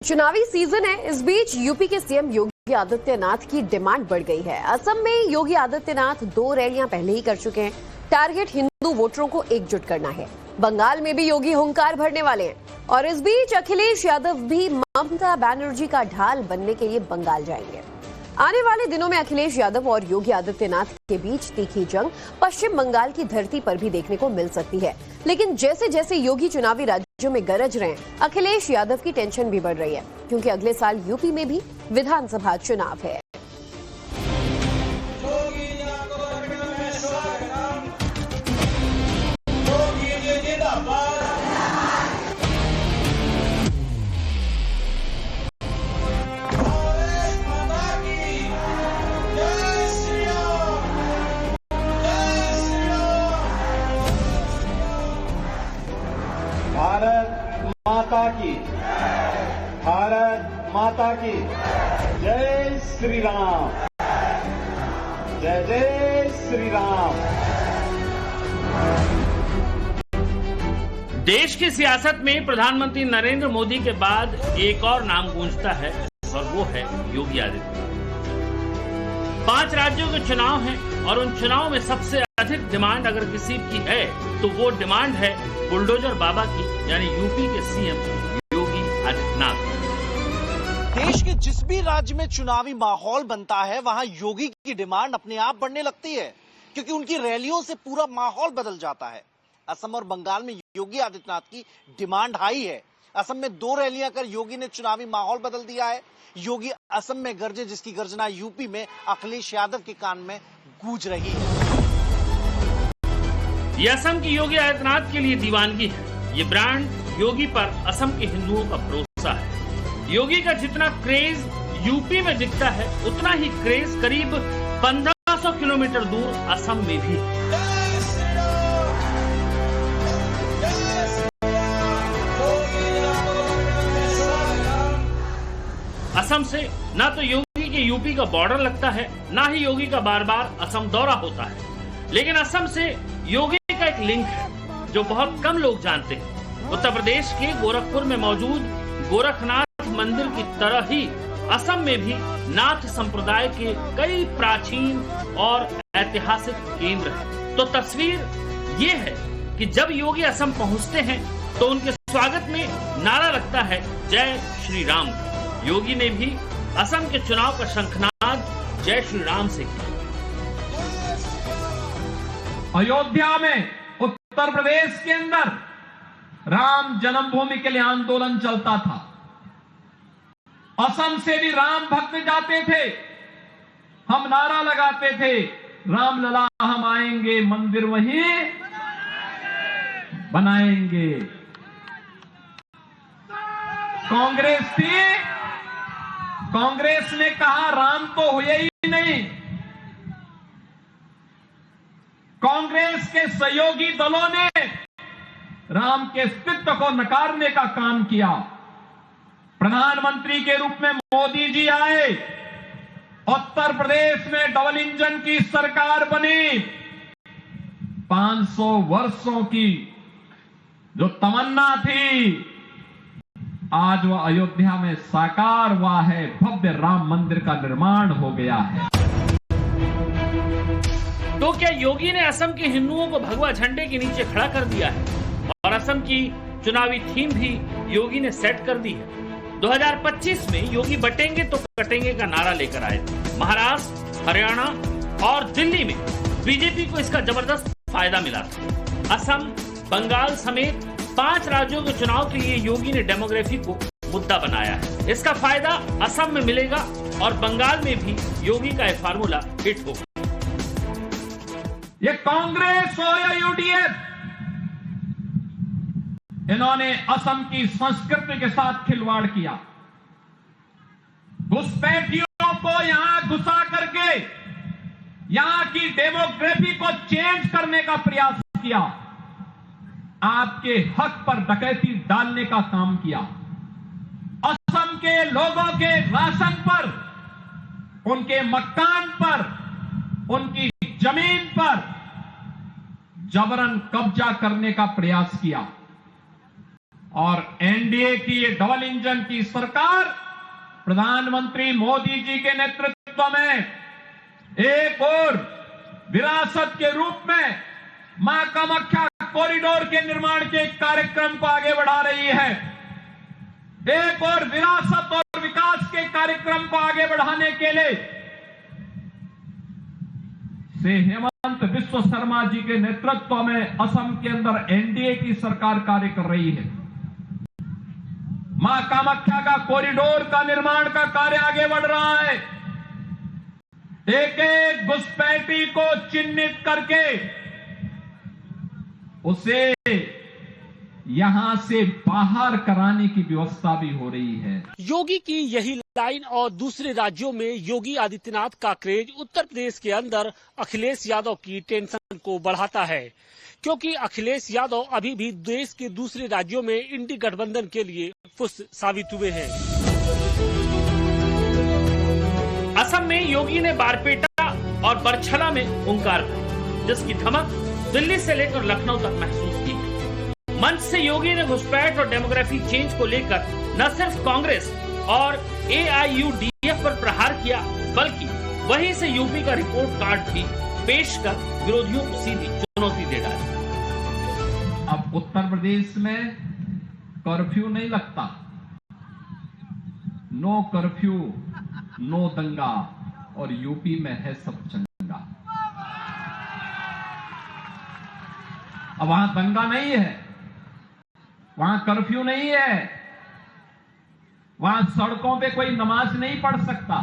चुनावी सीजन है। इस बीच यूपी के सीएम योगी आदित्यनाथ की डिमांड बढ़ गई है। असम में योगी आदित्यनाथ 2 रैलियां पहले ही कर चुके हैं। टारगेट हिंदू वोटरों को एकजुट करना है। बंगाल में भी योगी हुंकार भरने वाले हैं और इस बीच अखिलेश यादव भी ममता बनर्जी का ढाल बनने के लिए बंगाल जाएंगे। आने वाले दिनों में अखिलेश यादव और योगी आदित्यनाथ के बीच तीखी जंग पश्चिम बंगाल की धरती पर भी देखने को मिल सकती है। लेकिन जैसे जैसे योगी चुनावी राज्यों में गरज रहे हैं, अखिलेश यादव की टेंशन भी बढ़ रही है, क्योंकि अगले साल यूपी में भी विधानसभा चुनाव है। भारत माता की, भारत माता की जय श्री राम, जय जय श्री राम। देश की सियासत में प्रधानमंत्री नरेंद्र मोदी के बाद एक और नाम गूंजता है और वो है योगी आदित्यनाथ। 5 राज्यों के चुनाव हैं और उन चुनाव में सबसे अधिक डिमांड अगर किसी की है तो वो डिमांड है बुलडोजर बाबा की, यानी यूपी के सीएम योगी आदित्यनाथ। देश के जिस भी राज्य में चुनावी माहौल बनता है वहां योगी की डिमांड अपने आप बढ़ने लगती है, क्योंकि उनकी रैलियों से पूरा माहौल बदल जाता है। असम और बंगाल में योगी आदित्यनाथ की डिमांड हाई है। असम में 2 रैलियां कर योगी ने चुनावी माहौल बदल दिया है। योगी असम में गरजे जिसकी गर्जना यूपी में अखिलेश यादव के कान में गूंज रही है। ये असम की योगी आदित्यनाथ के लिए दीवानगी है। ये ब्रांड योगी पर असम के हिंदुओं का भरोसा है। योगी का जितना क्रेज यूपी में दिखता है, उतना ही क्रेज करीब 1500 किलोमीटर दूर असम में भी। असम से ना तो योगी के यूपी का बॉर्डर लगता है, ना ही योगी का बार बार असम दौरा होता है, लेकिन असम से योगी का एक लिंक है जो बहुत कम लोग जानते हैं। उत्तर प्रदेश के गोरखपुर में मौजूद गोरखनाथ मंदिर की तरह ही असम में भी नाथ संप्रदाय के कई प्राचीन और ऐतिहासिक केंद्र हैं। तो तस्वीर ये है कि जब योगी असम पहुंचते हैं तो उनके स्वागत में नारा लगता है जय श्री राम। योगी ने भी असम के चुनाव का शंखनाद जय श्री राम से किया। अयोध्या में उत्तर प्रदेश के अंदर राम जन्मभूमि के लिए आंदोलन चलता था। असम से भी राम भक्त जाते थे, हम नारा लगाते थे राम लला हम आएंगे, मंदिर वहीं बनाएंगे। कांग्रेस थी, कांग्रेस ने कहा राम तो हुए ही नहीं। कांग्रेस के सहयोगी दलों ने राम के अस्तित्व को नकारने का काम किया। प्रधानमंत्री के रूप में मोदी जी आए, उत्तर प्रदेश में डबल इंजन की सरकार बनी। 500 वर्षों की जो तमन्ना थी आज वह अयोध्या में साकार हुआ है। भव्य राम मंदिर का निर्माण हो गया है। तो क्या योगी ने असम के हिंदुओं को भगवा झंडे के नीचे खड़ा कर दिया है? और असम की चुनावी थीम भी योगी ने सेट कर दी है। 2025 में योगी बटेंगे तो कटेंगे का नारा लेकर आए थे। महाराष्ट्र, हरियाणा और दिल्ली में बीजेपी को इसका जबरदस्त फायदा मिला था। असम, बंगाल समेत 5 राज्यों के चुनाव के लिए योगी ने डेमोग्राफी को मुद्दा बनाया है। इसका फायदा असम में मिलेगा और बंगाल में भी योगी का यह फार्मूला हिट होगा। ये कांग्रेस हो या यूडीएफ, इन्होंने असम की संस्कृति के साथ खिलवाड़ किया। घुसपैठियों को यहां घुसा करके यहां की डेमोग्राफी को चेंज करने का प्रयास किया। आपके हक पर डकैती डालने का काम किया। असम के लोगों के राशन पर, उनके मकान पर, उनकी जमीन पर जबरन कब्जा करने का प्रयास किया। और एनडीए की ये डबल इंजन की सरकार प्रधानमंत्री मोदी जी के नेतृत्व में एक और विरासत के रूप में मां कामाख्या कॉरिडोर के निर्माण के कार्यक्रम को आगे बढ़ा रही है। एक और विरासत और विकास के कार्यक्रम को आगे बढ़ाने के लिए श्री हेमंत बिस्व शर्मा जी के नेतृत्व में असम के अंदर एनडीए की सरकार कार्य कर रही है। मां कामाख्या का कॉरिडोर का निर्माण का कार्य आगे बढ़ रहा है। एक एक घुसपैठी को चिन्हित करके उसे यहां से बाहर कराने की व्यवस्था भी हो रही है। योगी की यही लाइन और दूसरे राज्यों में योगी आदित्यनाथ का क्रेज उत्तर प्रदेश के अंदर अखिलेश यादव की टेंशन को बढ़ाता है, क्योंकि अखिलेश यादव अभी भी देश के दूसरे राज्यों में इंडी गठबंधन के लिए फुस साबित हुए हैं। असम में योगी ने बारपेटा और बरछला में हुंकार भरी, जिसकी धमक दिल्ली से लेकर लखनऊ तक महसूस की। मंच से योगी ने घुसपैठ और डेमोग्राफी चेंज को लेकर न सिर्फ कांग्रेस और AIUDF पर प्रहार किया, बल्कि वहीं से यूपी का रिपोर्ट कार्ड भी पेश कर विरोधियों को सीधी चुनौती दे डाली। अब उत्तर प्रदेश में कर्फ्यू नहीं लगता, नो कर्फ्यू नो दंगा, और यूपी में है सब चंगा। अब वहां दंगा नहीं है, वहां कर्फ्यू नहीं है, वहां सड़कों पे कोई नमाज नहीं पढ़ सकता।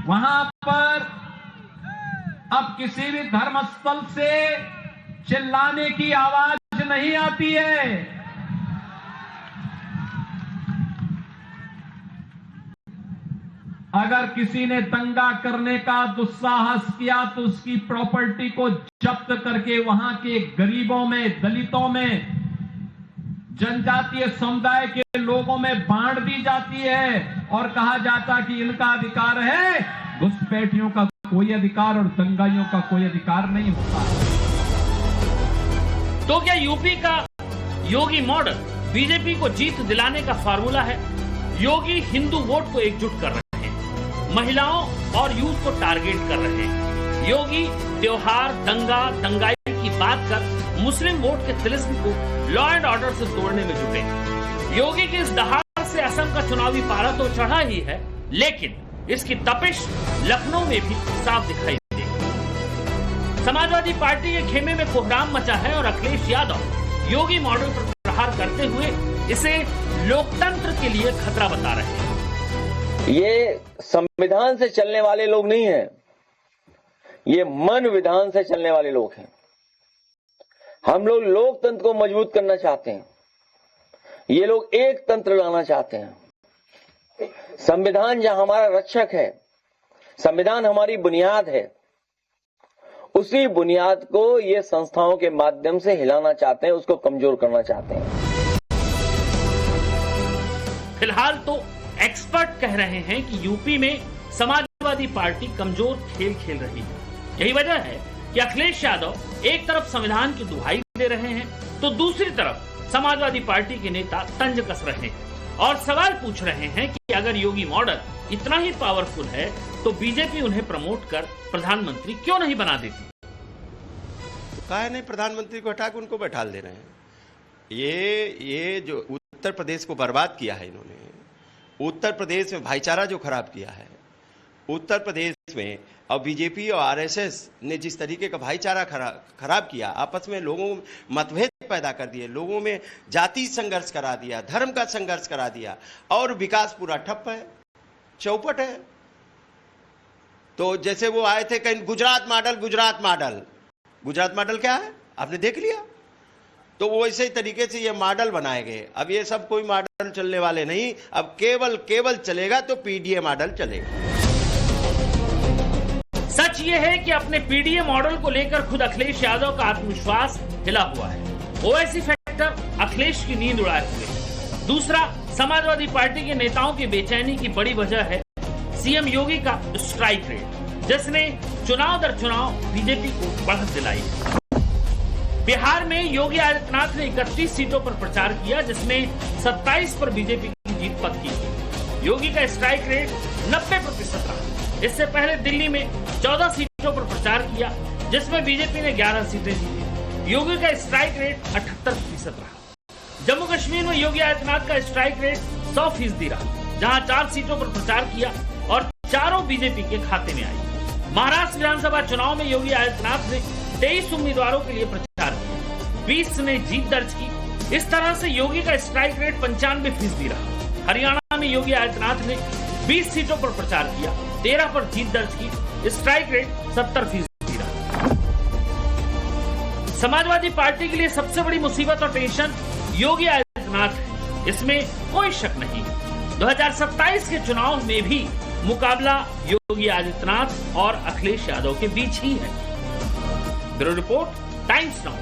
वहां पर अब किसी भी धर्मस्थल से चिल्लाने की आवाज नहीं आती है। अगर किसी ने दंगा करने का दुस्साहस किया तो उसकी प्रॉपर्टी को जब्त करके वहां के गरीबों में, दलितों में, जनजातीय समुदाय के लोगों में बांट दी जाती है और कहा जाता कि इनका अधिकार है, घुसपैठियों का कोई अधिकार और दंगाइयों का कोई अधिकार नहीं होता। तो क्या यूपी का योगी मॉडल बीजेपी को जीत दिलाने का फार्मूला है? योगी हिंदू वोट को एकजुट कर रहे हैं, महिलाओं और यूथ को टारगेट कर रहे हैं। योगी त्योहार, दंगा, दंगाई की बात कर मुस्लिम वोट के तिलिस्म को लॉ एंड ऑर्डर से तोड़ने में जुटे। योगी की इस दहाड़ से असम का चुनावी पारा तो चढ़ा ही है, लेकिन इसकी तपिश लखनऊ में भी साफ दिखाई देगी। समाजवादी पार्टी के खेमे में कोहराम मचा है और अखिलेश यादव योगी मॉडल पर प्रहार करते हुए इसे लोकतंत्र के लिए खतरा बता रहे हैं। ये संविधान से चलने वाले लोग नहीं हैं, ये मन विधान से चलने वाले लोग हैं। हम लोग लोकतंत्र को मजबूत करना चाहते हैं, ये लोग एक तंत्र लाना चाहते हैं। संविधान जहां हमारा रक्षक है, संविधान हमारी बुनियाद है, उसी बुनियाद को ये संस्थाओं के माध्यम से हिलाना चाहते हैं, उसको कमजोर करना चाहते हैं। फिलहाल तो एक्सपर्ट कह रहे हैं कि यूपी में समाजवादी पार्टी कमजोर खेल खेल रही है। यही वजह है कि अखिलेश यादव एक तरफ संविधान की दुहाई दे रहे हैं, तो दूसरी तरफ समाजवादी पार्टी के नेता तंज कस रहे हैं और सवाल पूछ रहे हैं कि अगर योगी मॉडल इतना ही पावरफुल है तो बीजेपी उन्हें प्रमोट कर प्रधानमंत्री क्यों नहीं बना देती? तो काहे नहीं प्रधानमंत्री को हटा के उनको बैठा दे रहे हैं। ये जो उत्तर प्रदेश को बर्बाद किया है इन्होंने, उत्तर प्रदेश में भाईचारा जो खराब किया है, उत्तर प्रदेश में अब बीजेपी और आरएसएस ने जिस तरीके का भाईचारा खराब किया, आपस में लोगों में मतभेद पैदा कर दिए, लोगों में जाति संघर्ष करा दिया, धर्म का संघर्ष करा दिया और विकास पूरा ठप है, चौपट है। तो जैसे वो आए थे कहीं गुजरात मॉडल, गुजरात मॉडल क्या है आपने देख लिया। तो वो इसी तरीके से ये मॉडल बनाए गए। अब ये सब कोई मॉडल चलने वाले नहीं, अब केवल चलेगा तो पीडीए मॉडल चलेगा। सच ये है कि अपने पीडीए मॉडल को लेकर खुद अखिलेश यादव का आत्मविश्वास हिला हुआ है। ओवैसी फैक्टर अखिलेश की नींद उड़ाए हुए है। दूसरा, समाजवादी पार्टी के नेताओं की बेचैनी की बड़ी वजह है सीएम योगी का स्ट्राइक रेट, जिसने चुनाव दर चुनाव बीजेपी को बढ़त दिलाई। बिहार में योगी आदित्यनाथ ने 31 सीटों पर प्रचार किया, जिसमें 27 पर बीजेपी की जीत पक्की की। योगी का स्ट्राइक रेट 90% रहा। इससे पहले दिल्ली में 14 सीटों पर प्रचार किया, जिसमें बीजेपी ने 11 सीटें जीती। योगी का स्ट्राइक रेट 78% रहा। जम्मू कश्मीर में योगी आदित्यनाथ का स्ट्राइक रेट 100% रहा, जहां 4 सीटों पर प्रचार किया और चारों बीजेपी के खाते में आई। महाराष्ट्र विधानसभा चुनाव में योगी आदित्यनाथ ने 23 उम्मीदवारों के लिए प्रचार किया, 20 ने जीत दर्ज की। इस तरह से योगी का स्ट्राइक रेट 95% रहा। हरियाणा में योगी आदित्यनाथ ने 20 सीटों पर प्रचार किया, 13 पर जीत दर्ज की। स्ट्राइक रेट 70% रहा। समाजवादी पार्टी के लिए सबसे बड़ी मुसीबत और टेंशन योगी आदित्यनाथ है, इसमें कोई शक नहीं। 2027 के चुनाव में भी मुकाबला योगी आदित्यनाथ और अखिलेश यादव के बीच ही है। Bureau report, times now.